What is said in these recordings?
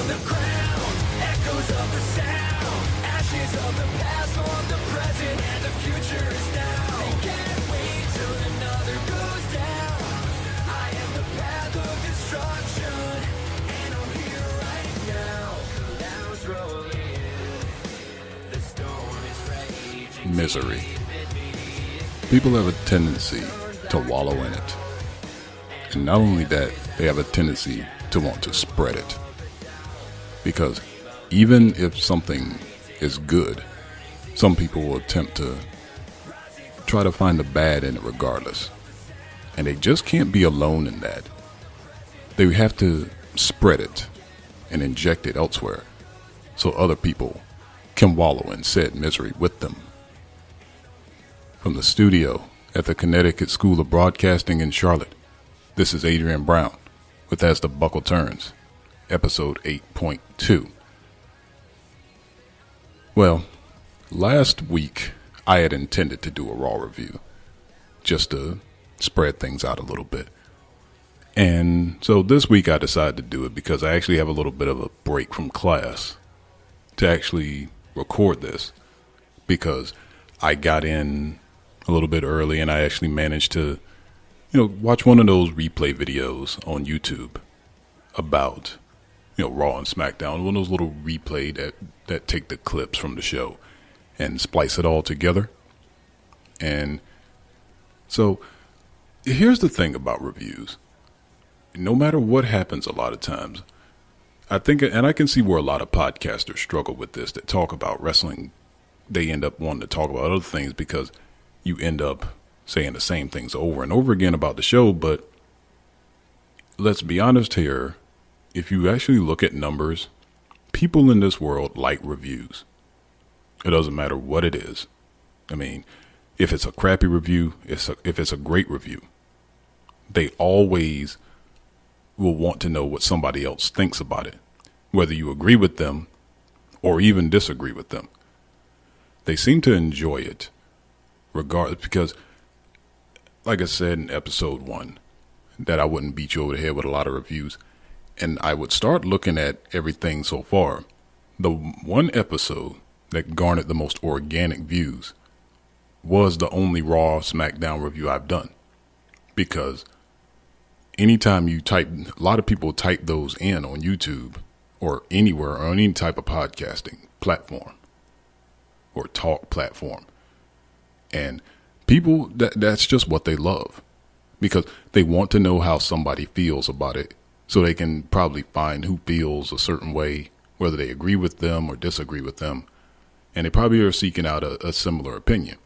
on the ground, echoes of the sound, ashes of the past form the present, and the future is now. They can't wait till another goes down. I am the path of destruction, and I'm here right now. Clouds rolling, the storm is raging. Misery. People have a tendency to wallow in it. And not only that, they have a tendency to want to spread it. Because even if something is good, some people will attempt to try to find the bad in it regardless. And they just can't be alone in that. They have to spread it and inject it elsewhere so other people can wallow in said misery with them. From the studio at the Connecticut School of Broadcasting in Charlotte, this is Adrian Brown with As the Buckle Turns, episode 8.2. Well, last week I had intended to do a Raw review, just to spread things out a little bit. And so this week I decided to do it because I actually have a little bit of a break from class to actually record this, because I got in a little bit early and I actually managed to, watch one of those replay videos on YouTube about, Raw and SmackDown, one of those little replay that take the clips from the show and splice it all together. And so here's the thing about reviews. No matter what happens, a lot of times, I think, and I can see where a lot of podcasters struggle with this, that talk about wrestling, they end up wanting to talk about other things because you end up saying the same things over and over again about the show. But let's be honest here. If you actually look at numbers, people in this world like reviews. It doesn't matter what it is. I mean, if it's a crappy review, if it's a great review, they always will want to know what somebody else thinks about it, whether you agree with them or even disagree with them. They seem to enjoy it regardless, because like I said in episode 1, that I wouldn't beat you over the head with a lot of reviews, and I would start looking at everything so far. The one episode that garnered the most organic views was the only Raw SmackDown review I've done, because anytime you type, a lot of people type those in on YouTube or anywhere, or on any type of podcasting platform or talk platform. And people, that's just what they love, because they want to know how somebody feels about it, so they can probably find who feels a certain way, whether they agree with them or disagree with them. And they probably are seeking out a similar opinion.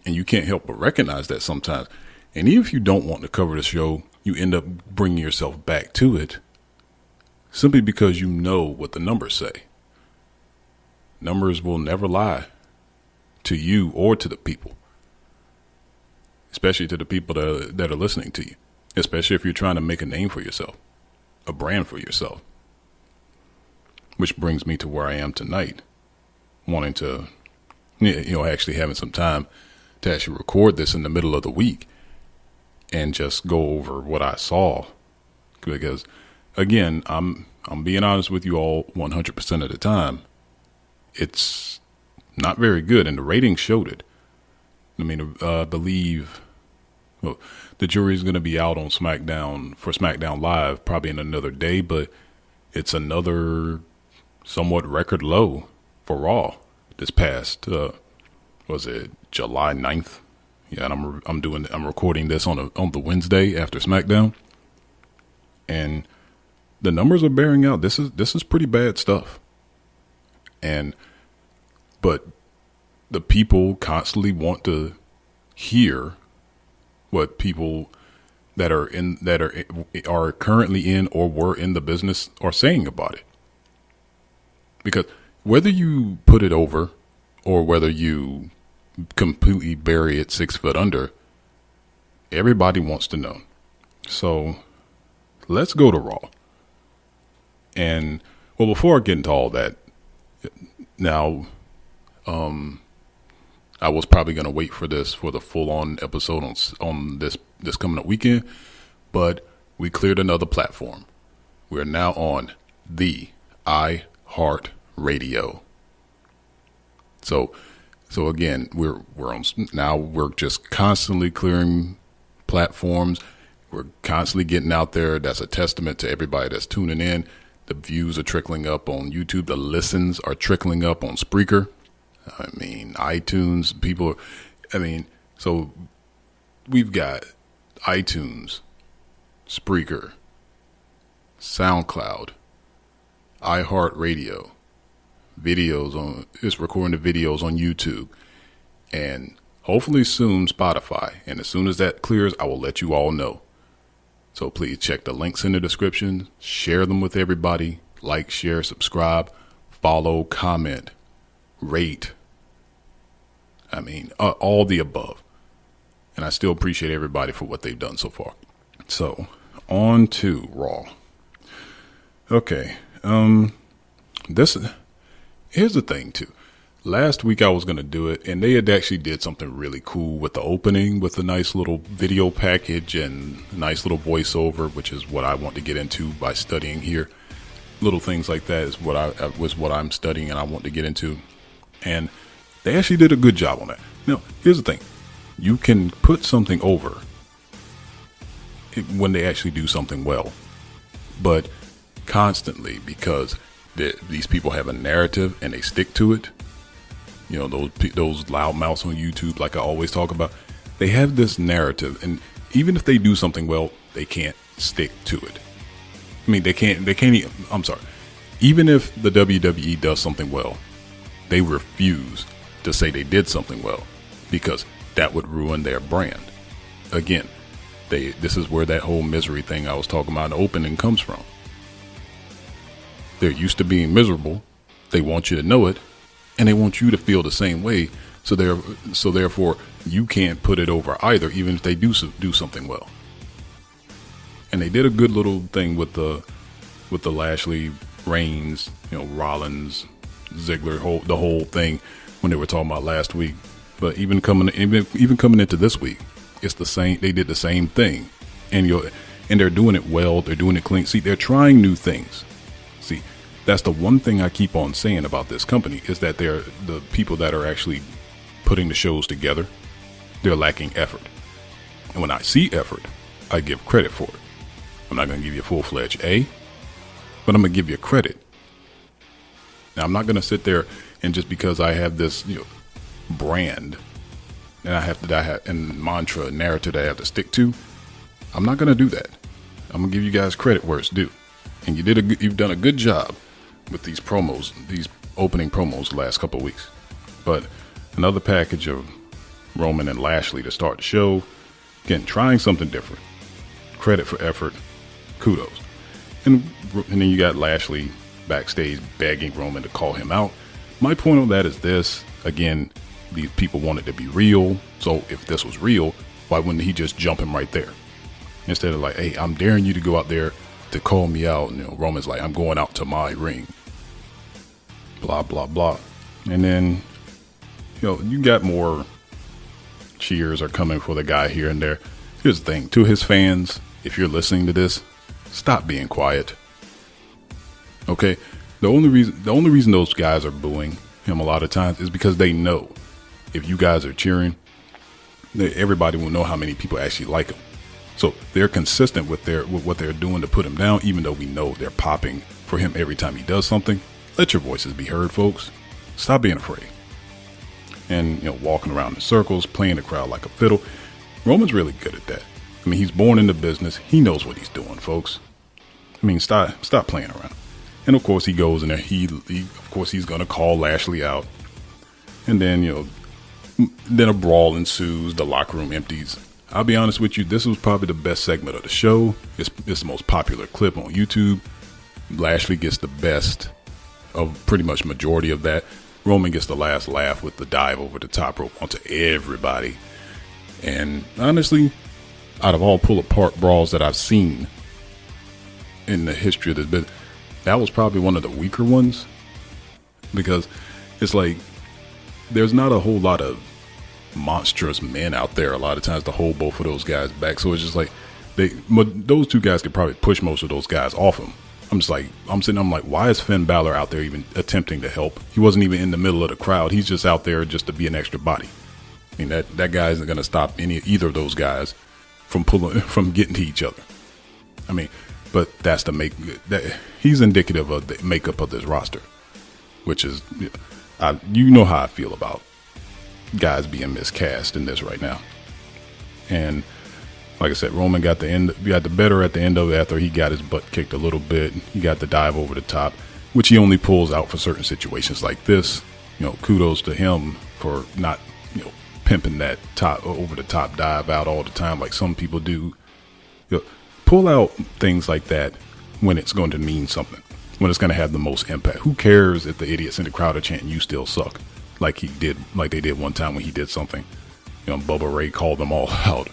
And you can't help but recognize that sometimes. And even if you don't want to cover the show, you end up bringing yourself back to it simply because you know what the numbers say. Numbers will never lie to you or to the people, especially to the people that are listening to you, especially if you're trying to make a name for yourself, a brand for yourself. Which brings me to where I am tonight, wanting to, actually having some time to actually record this in the middle of the week and just go over what I saw. Because again, I'm being honest with you all 100% of the time. It's not very good, and the ratings showed it. I mean, I believe the jury is going to be out on SmackDown for SmackDown Live probably in another day, but it's another somewhat record low for Raw this past, was it July 9th? Yeah, and I'm recording this on the Wednesday after SmackDown, and the numbers are bearing out. This is pretty bad stuff. But the people constantly want to hear what people that are currently in or were in the business are saying about it. Because whether you put it over or whether you completely bury it 6 foot under, everybody wants to know. So let's go to Raw. And well, before I get into all that, now, I was probably going to wait for the full on episode on this coming up weekend, but we cleared another platform. we're now on the iHeartRadio. So again, we're on now. We're just constantly clearing platforms. We're constantly getting out there. That's a testament to everybody that's tuning in. The views are trickling up on YouTube. The listens are trickling up on Spreaker. I mean, iTunes. So we've got iTunes, Spreaker, SoundCloud, iHeartRadio, it's recording the videos on YouTube, and hopefully soon Spotify. And as soon as that clears, I will let you all know. So please check the links in the description, share them with everybody, like, share, subscribe, follow, comment, rate. I mean, all the above. And I still appreciate everybody for what they've done so far. So on to Raw. Okay. Here's the thing too. Last week I was going to do it, and they had actually did something really cool with the opening, with a nice little video package and a nice little voiceover, which is what I want to get into by studying here. Little things like that is what I'm studying and I want to get into. And they actually did a good job on that. Now, here's the thing. You can put something over when they actually do something well, but constantly, because these people have a narrative and they stick to it. You know, those loud mouths on YouTube, like I always talk about, they have this narrative, and even if they do something well, they can't stick to it. I mean, they can't I'm sorry. Even if the WWE does something well, they refuse to say they did something well, because that would ruin their brand. Again, this is where that whole misery thing I was talking about in the opening comes from. They're used to being miserable. They want you to know it, and they want you to feel the same way. So therefore, you can't put it over either, even if they do something well. And they did a good little thing with the Lashley, Reigns, Rollins, Ziggler, the whole thing when they were talking about last week. But even coming into this week, it's the same. They did the same thing, and they're doing it well. They're doing it clean. See, they're trying new things. See, that's the one thing I keep on saying about this company, is that they're the people that are actually putting the shows together. They're lacking effort. And when I see effort, I give credit for it. I'm not going to give you a full-fledged A, but I'm going to give you credit. Now, I'm not going to sit there and just because I have this brand and I have and mantra, narrative that I have to stick to, I'm not going to do that. I'm going to give you guys credit where it's due. And you've done a good job with these promos, these opening promos the last couple of weeks. But another package of Roman and Lashley to start the show. Again, trying something different. Credit for effort. Kudos. And then you got Lashley backstage begging Roman to call him out. My point on that is this. Again, these people want it to be real. So if this was real, why wouldn't he just jump him right there? Instead of like, hey, I'm daring you to go out there to call me out. And, Roman's like, I'm going out to my ring. Blah, blah, blah. And then, you got more cheers are coming for the guy here and there. Here's the thing. To his fans, if you're listening to this, stop being quiet. Okay? The only reason those guys are booing him a lot of times is because they know if you guys are cheering, everybody will know how many people actually like him. So they're consistent with what they're doing to put him down, even though we know they're popping for him every time he does something. Let your voices be heard, folks. Stop being afraid. And, walking around in circles, playing the crowd like a fiddle. Roman's really good at that. I mean, he's born in the business. He knows what he's doing, folks. I mean, stop playing around. And of course he goes in there. Of course he's going to call Lashley out. And then, then a brawl ensues. The locker room empties. I'll be honest with you, this was probably the best segment of the show. It's the most popular clip on YouTube. Lashley gets the best of pretty much majority of that. Roman gets the last laugh with the dive over the top rope onto everybody. And honestly, out of all pull-apart brawls that I've seen in the history of this business, that was probably one of the weaker ones. Because it's like, there's not a whole lot of monstrous men out there a lot of times to hold both of those guys back. So it's just like those two guys could probably push most of those guys off him. I'm like, why is Finn Balor out there even attempting to help? He wasn't even in the middle of the crowd. He's just out there just to be an extra body. I mean, that guy isn't going to stop either of those guys from getting to each other. I mean, but that's he's indicative of the makeup of this roster, which is, you know how I feel about guys being miscast in this right now. And like I said, Roman got the better at the end of it after he got his butt kicked a little bit. He got the dive over the top, which he only pulls out for certain situations like this. Kudos to him for not, pimping that top over the top dive out all the time like some people do. Pull out things like that when it's going to mean something, when it's going to have the most impact. Who cares if the idiots in the crowd are chanting "You still suck," like they did one time when he did something. Bubba Ray called them all out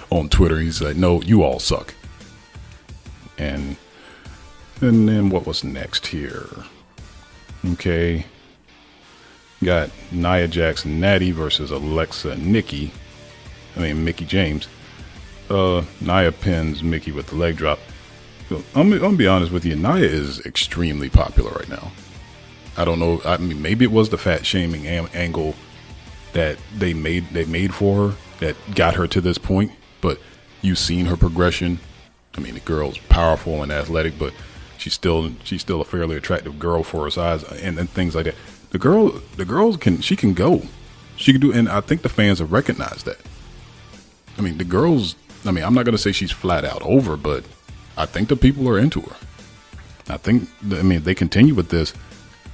on Twitter. He's like, "No, you all suck." And then what was next here? Okay, got Nia Jax Natty versus Alexa Mickey James. Nia pins Mickey with the leg drop. So I'm gonna be honest with you, Nia is extremely popular right now. I don't know. I mean, maybe it was the fat shaming angle that they made for her that got her to this point. But you've seen her progression. I mean, the girl's powerful and athletic, but she's still a fairly attractive girl for her size and things like that. The girl can go. She can do, and I think the fans have recognized that. I mean, I'm not going to say she's flat out over, but I think the people are into her. If they continue with this,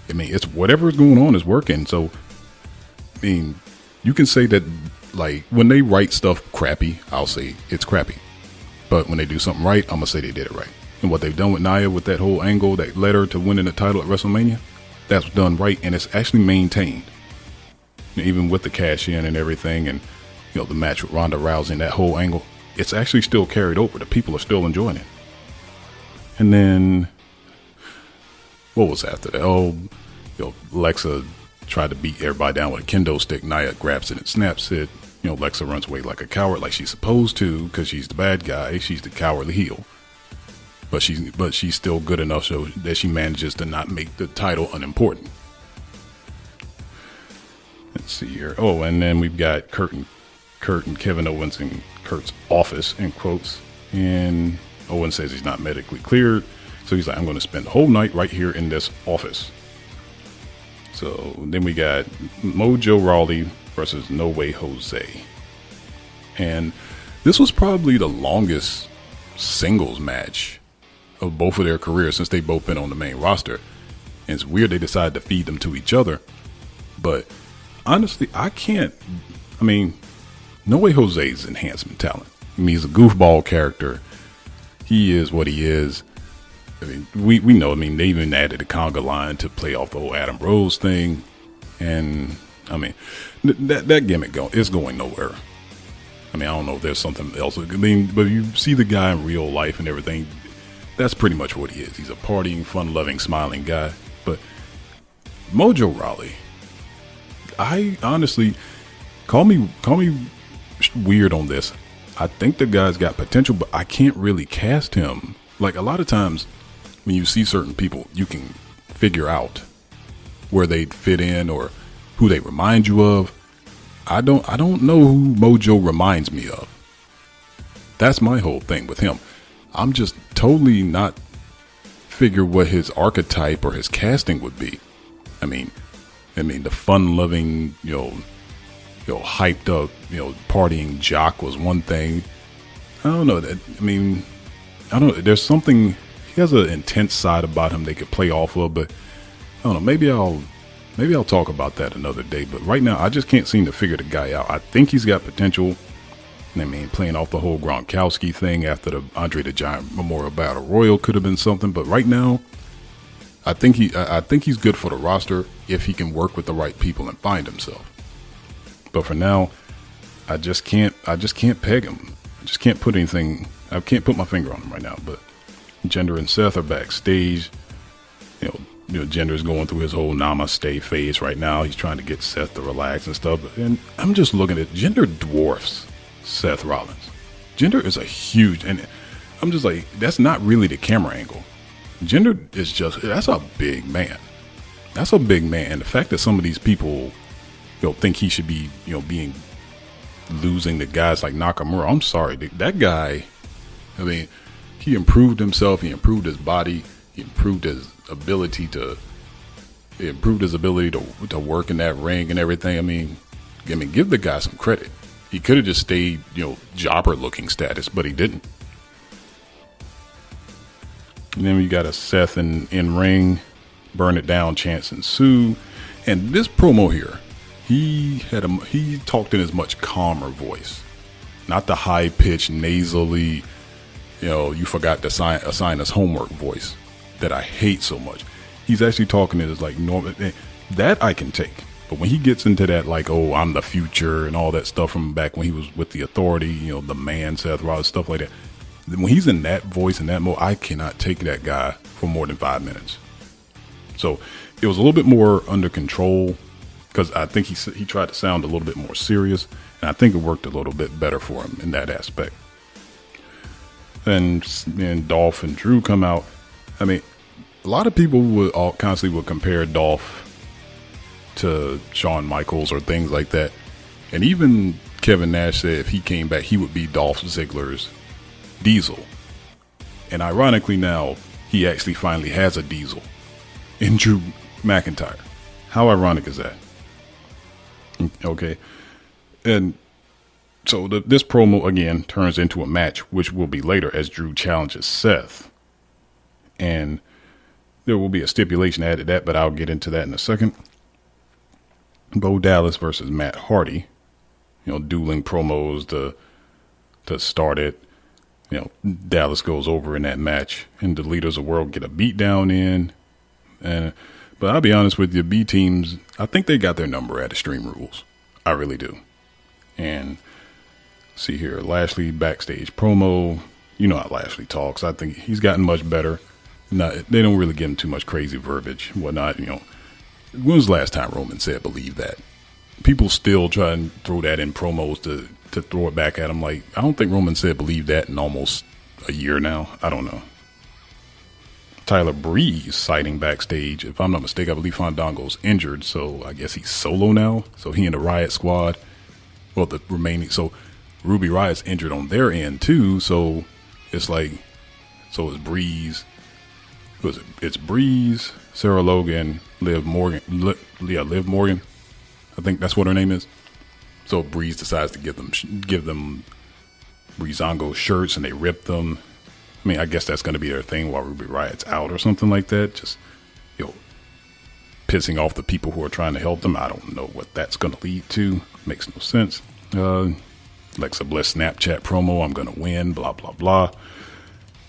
it's whatever's going on is working. So, you can say that, like, when they write stuff crappy, I'll say it's crappy. But when they do something right, I'm going to say they did it right. And what they've done with Nia with that whole angle that led her to winning the title at WrestleMania, that's done right, and it's actually maintained. Even with the cash in and everything, and the match with Ronda Rousey and that whole angle, it's actually still carried over. The people are still enjoying it. And then, what was after that? Alexa tried to beat everybody down with a kendo stick. Nia grabs it and snaps it. Alexa runs away like a coward, like she's supposed to, because she's the bad guy. She's the cowardly heel. But she's still good enough so that she manages to not make the title unimportant. Let's see here. Oh, and then we've got Kurt and Kevin Owens in Kurt's office, in quotes. And Owen says he's not medically cleared. So he's like, I'm going to spend the whole night right here in this office. So then we got Mojo Rawley versus No Way Jose. And this was probably the longest singles match of both of their careers since they've both been on the main roster. And it's weird they decided to feed them to each other. But honestly, No Way Jose's enhancement talent. He's a goofball character. He is what he is. We know. They even added the conga line to play off the whole Adam Rose thing. And, that gimmick is going nowhere. I don't know if there's something else. But you see the guy in real life and everything. That's pretty much what he is. He's a partying, fun-loving, smiling guy. But Mojo Rawley, I honestly, call me weird on this. I think the guy's got potential, but I can't really cast him. Like, a lot of times when you see certain people, you can figure out where they'd fit in or who they remind you of. I don't know who Mojo reminds me of. That's my whole thing with him. I'm just totally not figure what his archetype or his casting would be. The fun-loving, hyped up, partying jock was one thing. I don't know. I don't know. There's something. He has an intense side about him they could play off of, but I don't know. Maybe I'll talk about that another day. But right now, I just can't seem to figure the guy out. I think he's got potential. Playing off the whole Gronkowski thing after the Andre the Giant Memorial Battle Royal could have been something. But right now, I think he's good for the roster if he can work with the right people and find himself. But for now, I just can't peg him. I just can't put anything. I can't put my finger on him right now. But Jinder and Seth are backstage. Jinder's going through his whole namaste phase right now. He's trying to get Seth to relax and stuff. And I'm just looking at Jinder dwarfs Seth Rollins. Jinder is a huge, and I'm just like, that's not really the camera angle. Jinder is that's a big man. That's a big man. And the fact that some of these people, think he should be, losing to guys like Nakamura. I'm sorry, that guy. I mean, he improved himself. He improved his body. He improved his ability to work in that ring and everything. I mean, give the guy some credit. He could have just stayed, jobber looking status, but he didn't. And then we got a Seth in ring, burn it down chants ensue. And this promo here, he talked in his much calmer voice, not the high pitched nasally, you forgot to assign us homework voice that I hate so much. He's actually talking in his like normal, that I can take. But when he gets into that, like, oh, I'm the future and all that stuff from back when he was with the Authority, the man, Seth Rollins, stuff like that. When he's in that voice and that mode, I cannot take that guy for more than 5 minutes. So it was a little bit more under control because I think he tried to sound a little bit more serious, and I think it worked a little bit better for him in that aspect. And Dolph and Drew come out. I mean, a lot of people would constantly compare Dolph to Shawn Michaels or things like that. And even Kevin Nash said if he came back, he would be Dolph Ziggler's Diesel. And ironically now, he actually finally has a Diesel in Drew McIntyre. How ironic is that? Okay. And so this promo, again, turns into a match, which will be later as Drew challenges Seth. And there will be a stipulation added to that, but I'll get into that in a second. Bo Dallas versus Matt Hardy. Dueling promos to start it. Dallas goes over in that match, and the Leaders of the World get a beat down in. But I'll be honest with you, B teams, I think they got their number at Extreme Rules. I really do. And see here, Lashley backstage promo. You know how Lashley talks. I think he's gotten much better. They don't really give him too much crazy verbiage and whatnot. When was the last time Roman said believe that? People still try and throw that in promos to throw it back at him. Like, I don't think Roman said believe that in almost a year now. I don't know. Tyler Breeze sighting backstage. If I'm not mistaken, I believe Fandango's injured, so I guess he's solo now. So he and the Riot Squad, well, the remaining, so Ruby Riot's injured on their end too. So it's like, so it's Breeze. It's Breeze, Sarah Logan, Liv Morgan. Liv Morgan. I think that's what her name is. So Breeze decides to give them Breezango shirts, and they rip them. I mean, I guess that's going to be their thing while Ruby Riot's out or something like that. Just, pissing off the people who are trying to help them. I don't know what that's going to lead to. Makes no sense. Alexa Bliss Snapchat promo. I'm going to win. Blah, blah, blah.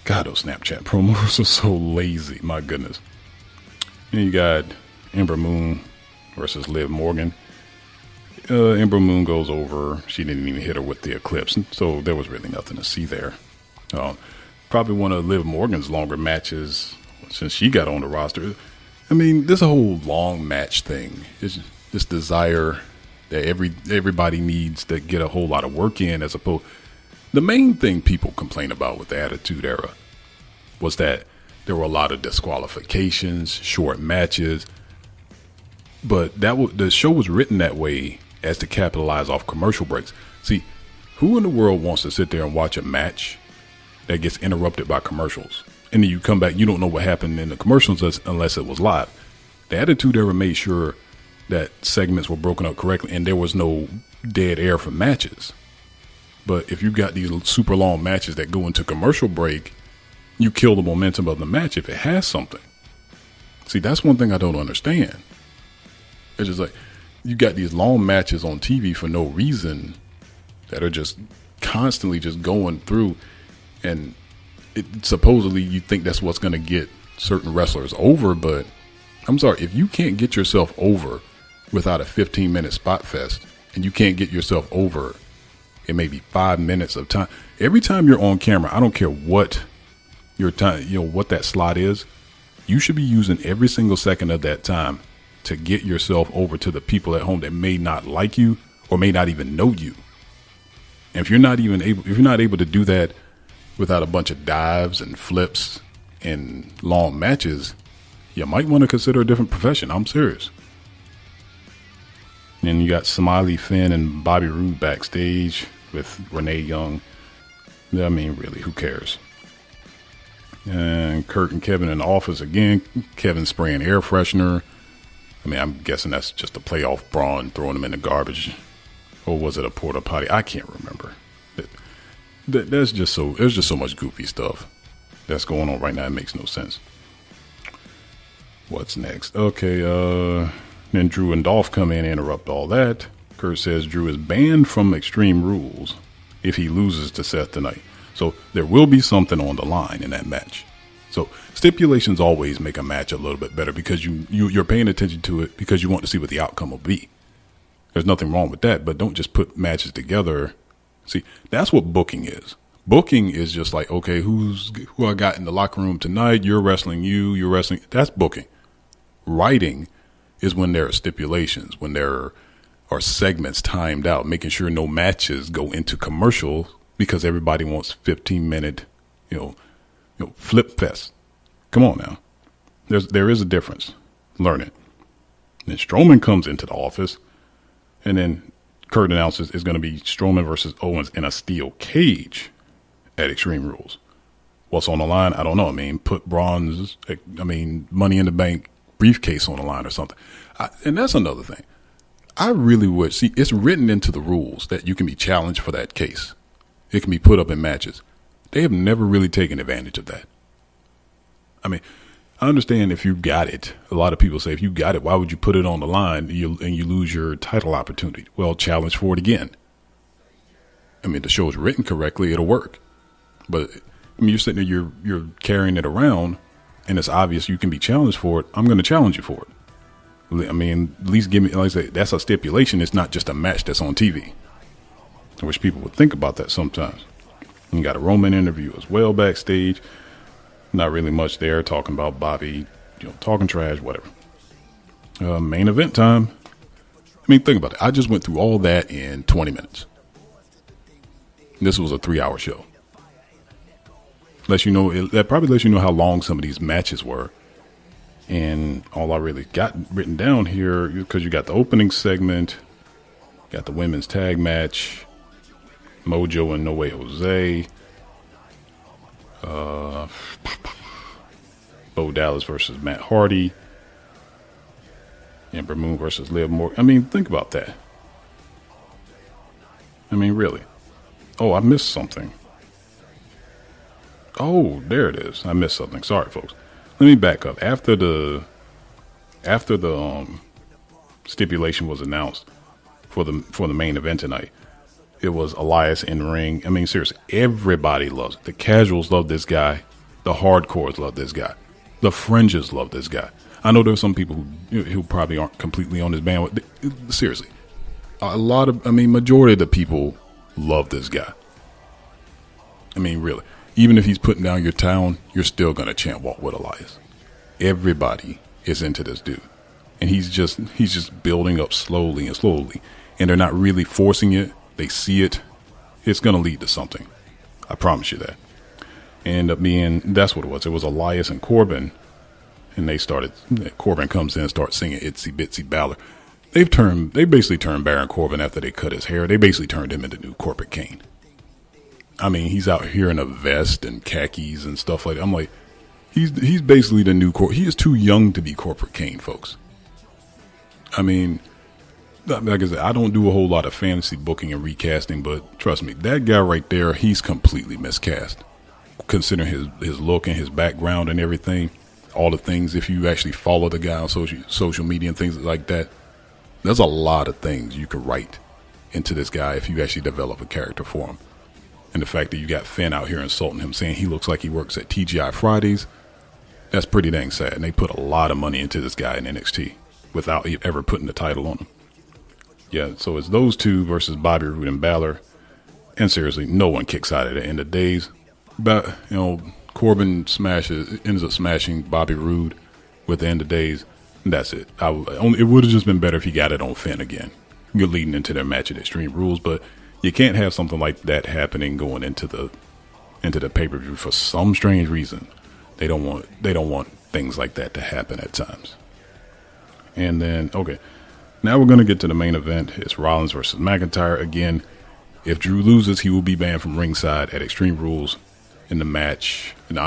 God, those Snapchat promos are so lazy. My goodness. And you got Ember Moon versus Liv Morgan. Ember Moon goes over. She didn't even hit her with the Eclipse, so there was really nothing to see there. Probably one of Liv Morgan's longer matches since she got on the roster. I mean, this whole long match thing is this desire that everybody needs to get a whole lot of work in, as opposed. The main thing people complain about with the Attitude Era was that there were a lot of disqualifications, short matches, but the show was written that way as to capitalize off commercial breaks. See, who in the world wants to sit there and watch a match that gets interrupted by commercials? And then you come back, you don't know what happened in the commercials unless it was live. The Attitude Era made sure that segments were broken up correctly and there was no dead air for matches. But if you got these super long matches that go into commercial break, you kill the momentum of the match if it has something. See, that's one thing I don't understand. It's just like, you got these long matches on TV for no reason that are just constantly just going through, and supposedly you think that's what's going to get certain wrestlers over, but I'm sorry, if you can't get yourself over without a 15-minute spot fest, and you can't get yourself over in maybe 5 minutes of time, every time you're on camera, I don't care what your time, what that slot is, you should be using every single second of that time to get yourself over to the people at home that may not like you or may not even know you. And if you're not able to do that without a bunch of dives and flips in long matches, you might want to consider a different profession. I'm serious. And you got Smiley Finn and Bobby Roode backstage with Renee Young. I mean, really, who cares? And Kurt and Kevin in the office again. Kevin spraying air freshener. I mean, I'm guessing that's just a playoff brawn throwing him in the garbage. Or was it a porta potty? I can't remember. There's just so much goofy stuff that's going on right now. It makes no sense. What's next? Okay, then Drew and Dolph come in and interrupt all that. Kurt says Drew is banned from Extreme Rules if he loses to Seth tonight. So there will be something on the line in that match. So stipulations always make a match a little bit better because you're paying attention to it because you want to see what the outcome will be. There's nothing wrong with that, but don't just put matches together. See, that's what booking is. Booking is just like, okay, who I got in the locker room tonight? You're wrestling you're wrestling. That's booking. Writing is when there are stipulations, when there are segments timed out, making sure no matches go into commercial because everybody wants 15-minute, flip fest. Come on now. There is a difference. Learn it. Then Strowman comes into the office, and then Kurt announces it's going to be Strowman versus Owens in a steel cage at Extreme Rules. What's on the line? I don't know. I mean, put Money in the Bank briefcase on the line or something. And that's another thing. I really would see it's written into the rules that you can be challenged for that case. It can be put up in matches. They have never really taken advantage of that. I mean, I understand if you got it. A lot of people say if you got it, why would you put it on the line and you lose your title opportunity? Well, challenge for it again. I mean, the show's written correctly, it'll work. But I mean, you're sitting there, you're carrying it around, and it's obvious you can be challenged for it. I'm going to challenge you for it. I mean, at least give me, like I say, that's a stipulation. It's not just a match that's on TV. I wish people would think about that sometimes. You got a Roman interview as well backstage. Not really much there, talking about Bobby, talking trash, whatever. Main event time. I mean, think about it. I just went through all that in 20 minutes. This was a 3-hour show. That probably lets you know how long some of these matches were. And all I really got written down here, because you got the opening segment, got the women's tag match, Mojo and No Way Jose, Bo Dallas versus Matt Hardy, Ember Moon versus Liv Morgan. I mean, think about that. I mean, really. Oh, I missed something. Oh, there it is. I missed something. Sorry, folks. Let me back up. After the stipulation was announced for the main event tonight, it was Elias in the ring. I mean, seriously, everybody loves it. The casuals love this guy. The hardcores love this guy. The fringes love this guy. I know there's some people who probably aren't completely on this bandwagon. Seriously, majority of the people love this guy. I mean, really. Even if he's putting down your town, you're still going to chant Walk with Elias. Everybody is into this dude. And he's just building up slowly and slowly. And they're not really forcing it. They see it. It's going to lead to something. I promise you that. End up being, that's what it was. It was Elias and Corbin. And Corbin comes in and starts singing Itsy Bitsy Balor. They basically turned Baron Corbin after they cut his hair. They basically turned him into new Corporate Kane. I mean, he's out here in a vest and khakis and stuff like that. I'm like, he's basically the new he is too young to be Corporate Kane, folks. I mean, like I said, I don't do a whole lot of fantasy booking and recasting, but trust me, that guy right there, he's completely miscast. Considering his look and his background and everything, all the things, if you actually follow the guy on social media and things like that, there's a lot of things you could write into this guy if you actually develop a character for him. And the fact that you got Finn out here insulting him, saying he looks like he works at TGI Fridays, that's pretty dang sad. And they put a lot of money into this guy in NXT without ever putting the title on him. Yeah, so it's those two versus Bobby Roode and Balor. And seriously, no one kicks out at the end of days. But, Corbin ends up smashing Bobby Roode with the end of days. And that's it. It would have just been better if he got it on Finn again. You're leading into their match at Extreme Rules, but you can't have something like that happening going into the pay-per-view for some strange reason. They don't want things like that to happen at times. And then, okay, now we're going to get to the main event. It's Rollins versus McIntyre. Again, if Drew loses, he will be banned from ringside at Extreme Rules in the match, in the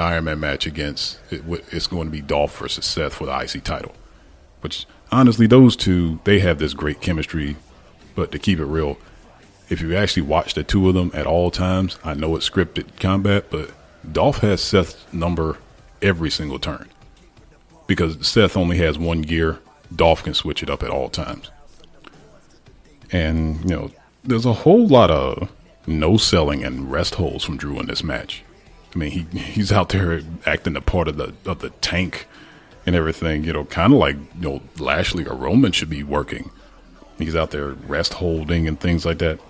Iron Man match it's going to be Dolph versus Seth for the IC title. Which, honestly, those two, they have this great chemistry. But to keep it real, if you actually watch the two of them at all times, I know it's scripted combat, but Dolph has Seth's number every single turn. Because Seth only has one gear, Dolph can switch it up at all times. And, there's a whole lot of no selling and rest holds from Drew in this match. I mean, he's out there acting the part of the tank and everything, kind of like, Lashley or Roman should be working. He's out there rest holding and things like that.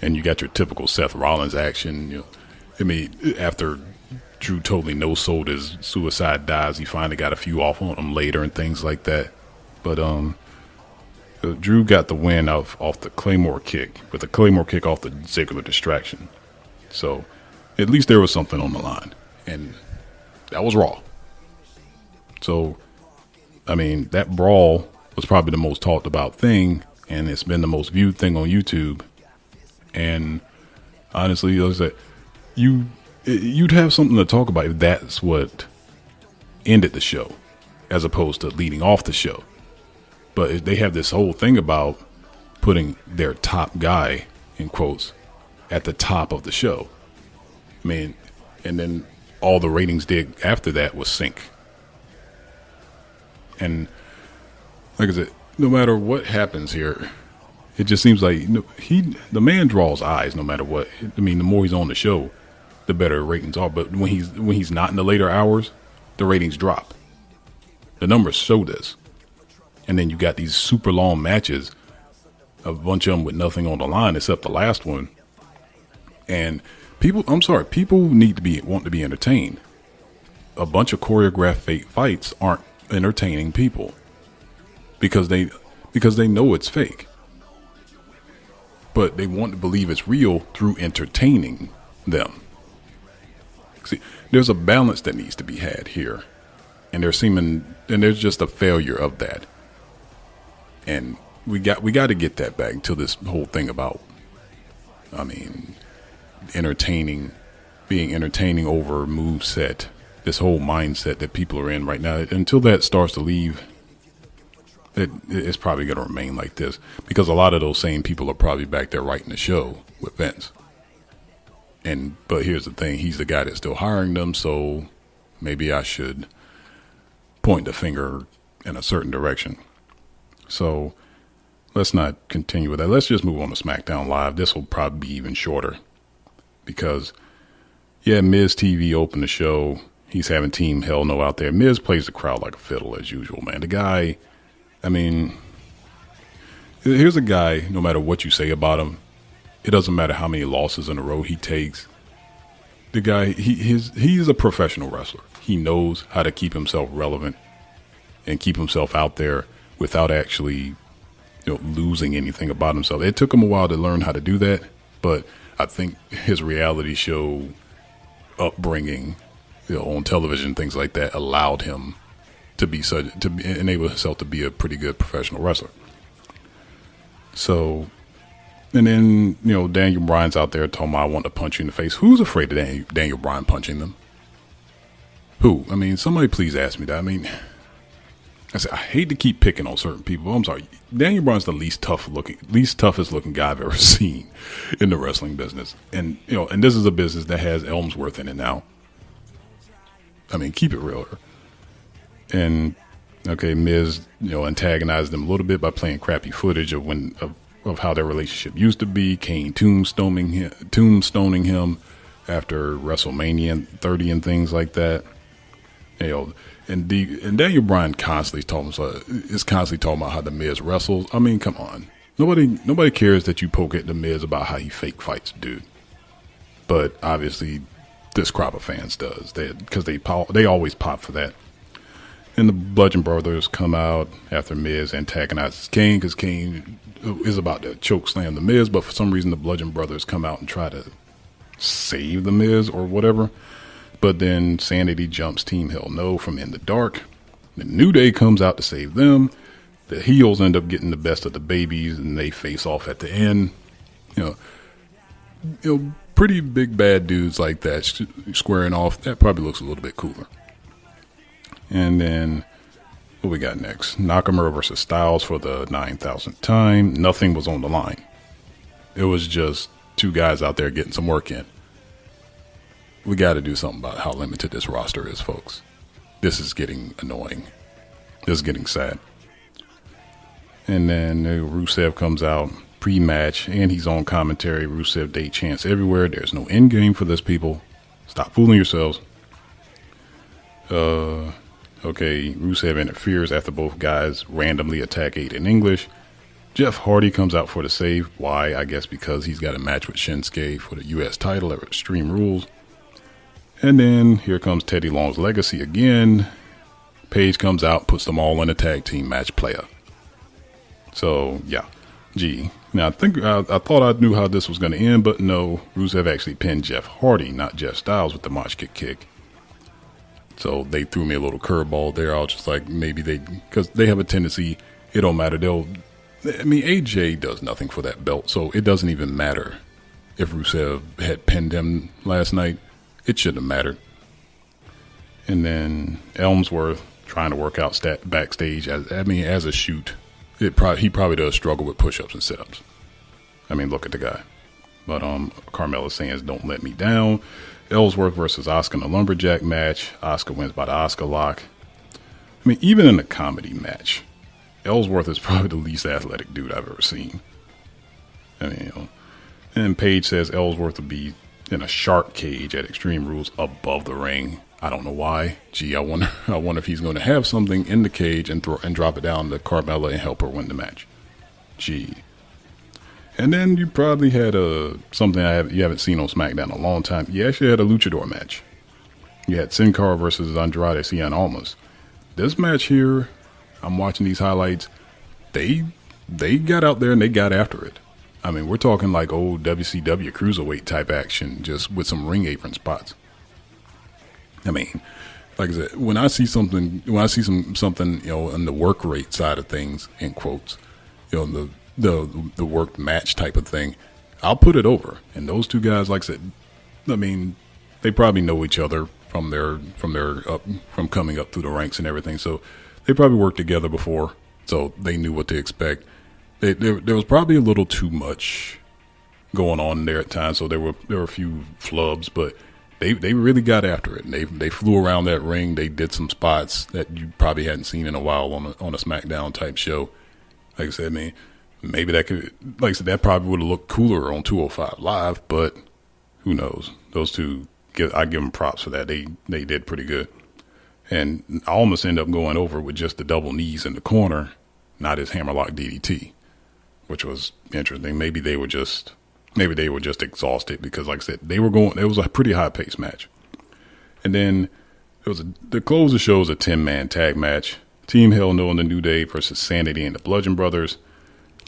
And you got your typical Seth Rollins action. After Drew totally no-sold his suicide dives, he finally got a few off on him later and things like that. But Drew got the win off the Claymore kick, with the Claymore kick off the Ziggler distraction. So at least there was something on the line. And that was Raw. So, that brawl was probably the most talked about thing, and it's been the most viewed thing on YouTube. And honestly, like I said, you'd have something to talk about if that's what ended the show, as opposed to leading off the show. But they have this whole thing about putting their top guy, in quotes, at the top of the show. And then all the ratings did after that was sink. And like I said, no matter what happens here, it just seems like the man draws eyes no matter what. The more he's on the show, the better ratings are. But when he's not in the later hours, the ratings drop. The numbers show this. And then you got these super long matches, a bunch of them with nothing on the line except the last one. And people want to be entertained. A bunch of choreographed fake fights aren't entertaining people because they know it's fake. But they want to believe it's real through entertaining them. See, there's a balance that needs to be had here. And there's just a failure of that. And we got to get that back to this whole thing about, being entertaining over moveset, this whole mindset that people are in right now. Until that starts to leave, it's probably going to remain like this, because a lot of those same people are probably back there writing the show with Vince. But here's the thing, he's the guy that's still hiring them, so maybe I should point the finger in a certain direction. So let's not continue with that. Let's just move on to SmackDown Live. This will probably be even shorter because, Miz TV opened the show. He's having Team Hell No out there. Miz plays the crowd like a fiddle as usual, man. The guy, here's a guy, no matter what you say about him, it doesn't matter how many losses in a row he takes. The guy, he's a professional wrestler. He knows how to keep himself relevant and keep himself out there without actually, losing anything about himself. It took him a while to learn how to do that, but I think his reality show upbringing, on television, things like that, allowed him to enable himself to be a pretty good professional wrestler. So, and then, Daniel Bryan's out there telling me, I want to punch you in the face. Who's afraid of Daniel Bryan punching them? Who? Somebody please ask me that. I hate to keep picking on certain people. I'm sorry. Daniel Bryan's the least toughest looking guy I've ever seen in the wrestling business. And, and this is a business that has Ellsworth in it now. Keep it real. And, Miz, antagonized them a little bit by playing crappy footage of how their relationship used to be. Kane tombstoning him after WrestleMania 30 and things like that. And Daniel Bryan constantly talking about how the Miz wrestles. Come on. Nobody cares that you poke at the Miz about how he fake fights, dude. But obviously, this crop of fans does, because they always pop for that. And the Bludgeon Brothers come out after Miz antagonizes Kane, because Kane is about to choke slam the Miz, but for some reason the Bludgeon Brothers come out and try to save the Miz or whatever. But then Sanity jumps Team Hell No from In the Dark. The New Day comes out to save them. The heels end up getting the best of the babies, and they face off at the end. You know, pretty big bad dudes like that squaring off. That probably looks a little bit cooler. And then what we got next? Nakamura versus Styles for the 9,000th time. Nothing was on the line. It was just two guys out there getting some work in. We got to do something about how limited this roster is, folks. This is getting annoying. This is getting sad. And then Rusev comes out pre-match, and he's on commentary. Rusev Day chants everywhere. There's no end game for this, people. Stop fooling yourselves. Okay, Rusev interferes after both guys randomly attack Aiden English. Jeff Hardy comes out for the save. Why? I guess because he's got a match with Shinsuke for the U.S. title at Extreme Rules. And then here comes Teddy Long's Legacy again. Paige comes out, puts them all in a tag team match player. So, yeah. Gee. Now, I thought I knew how this was going to end, but no. Rusev actually pinned Jeff Hardy, not Jeff Styles, with the Mosh kick. So they threw me a little curveball there. I was just like, maybe because they have a tendency, it don't matter. AJ does nothing for that belt, so it doesn't even matter if Rusev had pinned him last night. It shouldn't have mattered. And then Ellsworth trying to work out backstage as a shoot. He probably does struggle with push-ups and sit-ups. I mean, look at the guy. But Carmella's saying, "Don't let me down." Ellsworth versus Asuka in a lumberjack match. Asuka wins by the Asuka lock. I mean, even in a comedy match, Ellsworth is probably the least athletic dude I've ever seen. I mean, and Paige says Ellsworth would be in a shark cage at Extreme Rules above the ring. I don't know why. Gee, I wonder if he's going to have something in the cage and drop it down to Carmella and help her win the match. Gee. And then you probably had something you haven't seen on SmackDown in a long time. You actually had a luchador match. You had Sin Cara versus Andrade Cien Almas. This match here, I'm watching these highlights. They got out there and they got after it. I mean, we're talking like old WCW cruiserweight type action, just with some ring apron spots. I mean, like I said, when I see something, on the work rate side of things, in quotes, the worked match type of thing, I'll put it over. And those two guys, like I said, I mean, they probably know each other from coming up through the ranks and everything. So they probably worked together before, so they knew what to expect. There was probably a little too much going on there at times, so there were a few flubs, but they really got after it. And they flew around that ring. They did some spots that you probably hadn't seen in a while on a SmackDown type show. Like I said, I mean, maybe that probably would have looked cooler on 205 Live, but who knows? Those two, I give them props for that. They did pretty good. And I almost end up going over with just the double knees in the corner, not his hammerlock DDT, which was interesting. Maybe they were just exhausted because, like I said, it was a pretty high paced match. And then the close of the show was a 10-man tag match. Team Hell No and the New Day versus Sanity and the Bludgeon Brothers.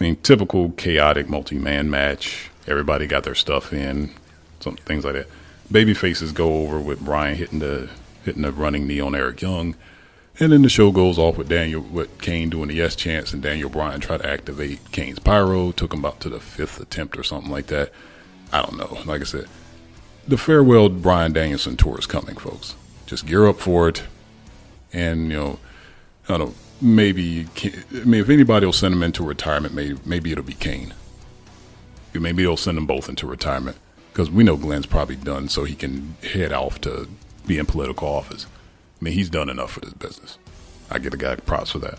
I mean, typical chaotic multi-man match. Everybody got their stuff in, some things like that. Baby faces go over with Bryan hitting the running knee on Eric Young. And then the show goes off with Kane doing the yes chants, and Daniel Bryan tried to activate Kane's pyro. Took him about to the 5th attempt or something like that. I don't know. Like I said, the farewell Bryan Danielson tour is coming, folks. Just gear up for it. And, I don't know, maybe, if anybody will send him into retirement, maybe it'll be Kane. Maybe they'll send them both into retirement, because we know Glenn's probably done, so he can head off to be in political office. I mean, he's done enough for this business. I give the guy props for that.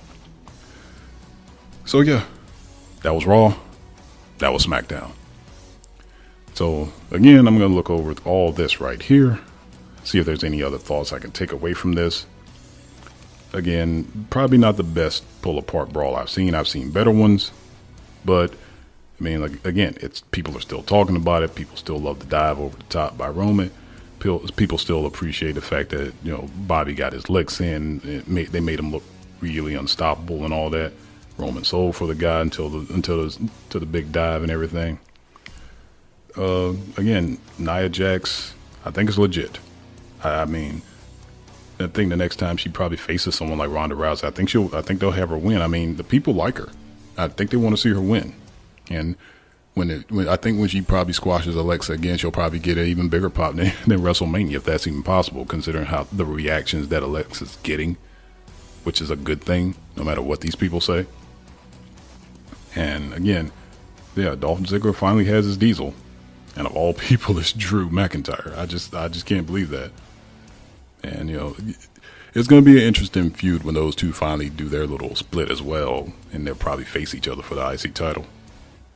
So, yeah, that was Raw. That was SmackDown. So, again, I'm going to look over all this right here, see if there's any other thoughts I can take away from this. Again, probably not the best pull-apart brawl I've seen. I've seen better ones. But, I mean, again, people are still talking about it. People still love the dive over the top by Roman. People still appreciate the fact that Bobby got his licks in. They made him look really unstoppable and all that. Roman sold for the guy until the big dive and everything. Again, Nia Jax, I think it's legit. I mean, I think the next time she probably faces someone like Ronda Rousey, I think they'll have her win. I mean, the people like her. I think they want to see her win. And I think when she probably squashes Alexa again, she'll probably get an even bigger pop than WrestleMania, if that's even possible, considering how the reactions that Alexa's getting, which is a good thing, no matter what these people say. And again, yeah, Dolph Ziggler finally has his Diesel, and of all people, it's Drew McIntyre. I just can't believe that. And it's going to be an interesting feud when those two finally do their little split as well, and they'll probably face each other for the IC title.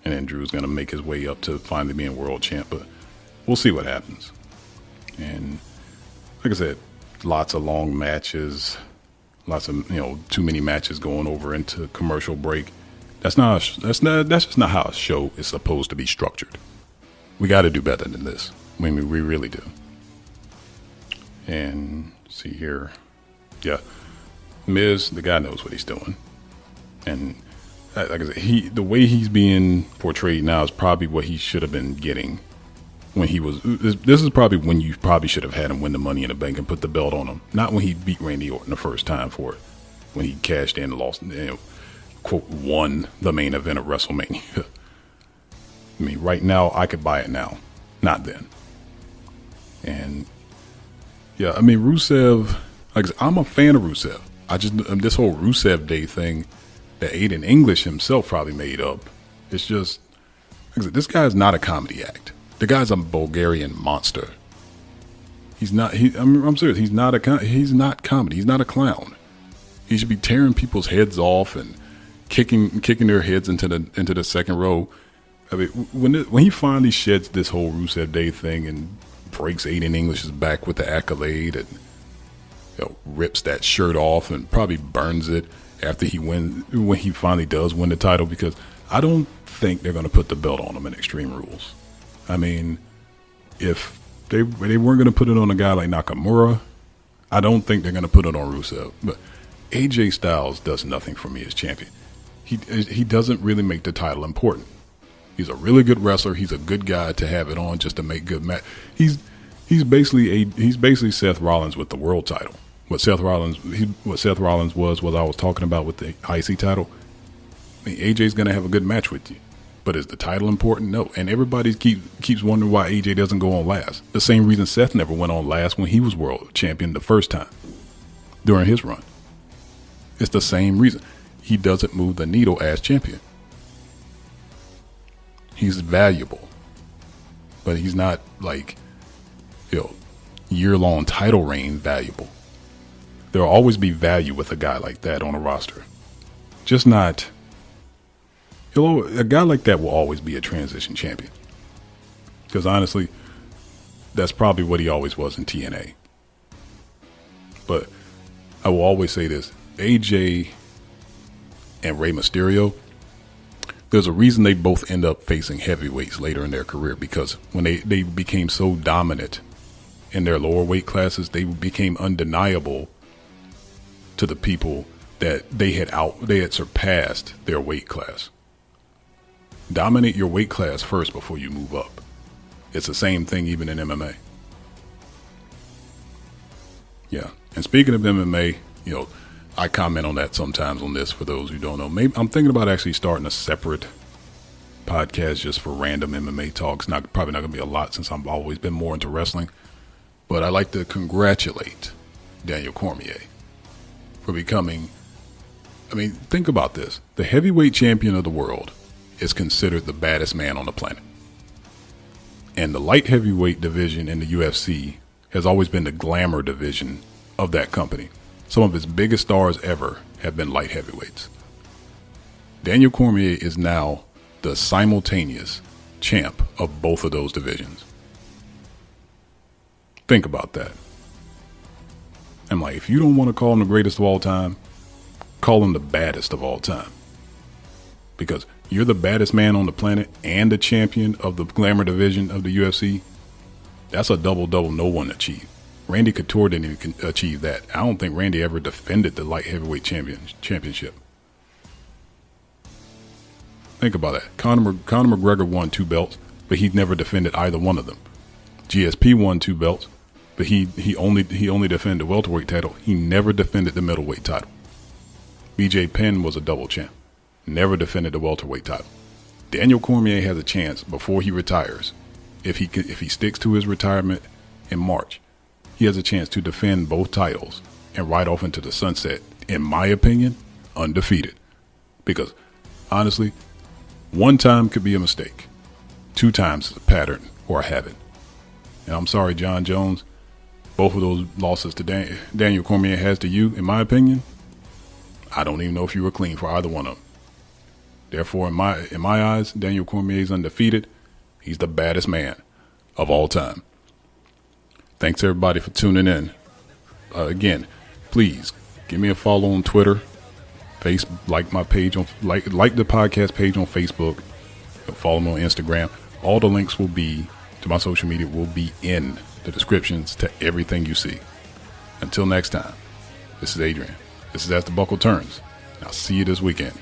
And then Drew's going to make his way up to finally being world champ, but we'll see what happens. And like I said, lots of long matches, lots of too many matches going over into commercial break. That's just not how a show is supposed to be structured. We got to do better than this. I mean, we really do. And see here, yeah, Miz, the guy knows what he's doing, and like I said, the way he's being portrayed now is probably what he should have been getting when he was. This is probably when you probably should have had him win the Money in the Bank and put the belt on him, not when he beat Randy Orton the first time for it, when he cashed in and lost, quote, won the main event of WrestleMania. I mean, right now I could buy it now, not then. And yeah, I mean, Rusev, like I said, I'm a fan of Rusev. This whole Rusev Day thing that Aiden English himself probably made up. It's just, like I said, this guy is not a comedy act. The guy's a Bulgarian monster. He's not. I'm serious. He's not comedy. He's not a clown. He should be tearing people's heads off and kicking their heads into the second row. I mean, when he finally sheds this whole Rusev Day thing and breaks Aiden English's back with the accolade and rips that shirt off and probably burns it after when he finally does win the title, because I don't think they're going to put the belt on him in Extreme Rules. I mean, if they weren't going to put it on a guy like Nakamura, I don't think they're going to put it on Rusev. But AJ Styles does nothing for me as champion. He doesn't really make the title important. He's a really good wrestler. He's a good guy to have it on just to make good match. He's basically Seth Rollins with the world title. What Seth Rollins was what I was talking about with the IC title. I mean, AJ's gonna have a good match with you, but is the title important? No. And everybody keeps wondering why AJ doesn't go on last. The same reason Seth never went on last when he was world champion the first time during his run. It's the same reason. He doesn't move the needle as champion. He's valuable, but he's not like year-long title reign valuable. There'll always be value with a guy like that on a roster. Just not. A guy like that will always be a transition champion. Because honestly, that's probably what he always was in TNA. But I will always say this: AJ and Rey Mysterio, there's a reason they both end up facing heavyweights later in their career, because when they became so dominant in their lower weight classes, they became undeniable to the people that they had surpassed their weight class. Dominate your weight class first before you move up. It's the same thing even in MMA. Yeah. And speaking of MMA, I comment on that sometimes on this for those who don't know. Maybe I'm thinking about actually starting a separate podcast just for random MMA talks. Probably not going to be a lot since I've always been more into wrestling. But I'd like to congratulate Daniel Cormier for becoming, think about this. The heavyweight champion of the world is considered the baddest man on the planet. And the light heavyweight division in the UFC has always been the glamour division of that company. Some of its biggest stars ever have been light heavyweights. Daniel Cormier is now the simultaneous champ of both of those divisions. Think about that. I'm like, if you don't want to call him the greatest of all time, call him the baddest of all time. Because you're the baddest man on the planet and the champion of the glamour division of the UFC. That's a double-double no one achieved. Randy Couture didn't even achieve that. I don't think Randy ever defended the light heavyweight championship. Think about that. Conor McGregor won 2 belts, but he never defended either one of them. GSP won 2 belts, but he only defended the welterweight title. He never defended the middleweight title. BJ Penn was a double champ, never defended the welterweight title. Daniel Cormier has a chance before he retires. If he sticks to his retirement in March, he has a chance to defend both titles and ride off into the sunset, in my opinion, undefeated. Because honestly, one time could be a mistake. 2 times is a pattern or a habit. And I'm sorry, John Jones, both of those losses to Daniel Cormier has to you, in my opinion, I don't even know if you were clean for either one of them. Therefore, in my eyes, Daniel Cormier is undefeated. He's the baddest man of all time. Thanks everybody for tuning in. Again, please give me a follow on Twitter, like my page on like the podcast page on Facebook, follow me on Instagram. All the links will be to my social media will be in the descriptions to everything you see. Until next time, this is Adrian. This is As the Buckle Turns. I'll see you this weekend.